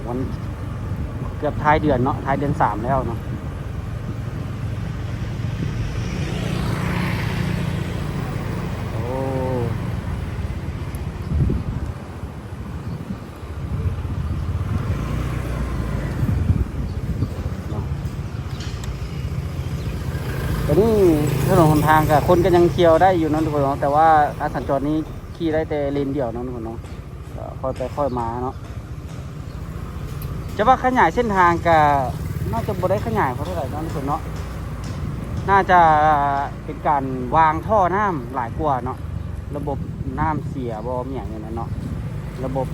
วันเกือบท้ายเดือนเนาะท้ายเดือน3แล้วเนาะโอ้ตอนนี้ถนนหนทางกับคนก็ยังเที่ยวได้อยู่นะทุกคนเนาะแต่ว่าการสัญจรนี้ขี่ได้แต่เลนเดียวนะทุกคนเนาะค่อยไปค่อยมาเนาะจะว่าขยายเส้นทางก็น่าจะบ่ได้ขยายเพราะเท่าไหร่นะทุกคนเนาะน่าจะเป็นการวางท่อน้ำหลายกว่าเนาะระบบน้ำเสียบ่มีอย่างเงี้ยเนาะระบบ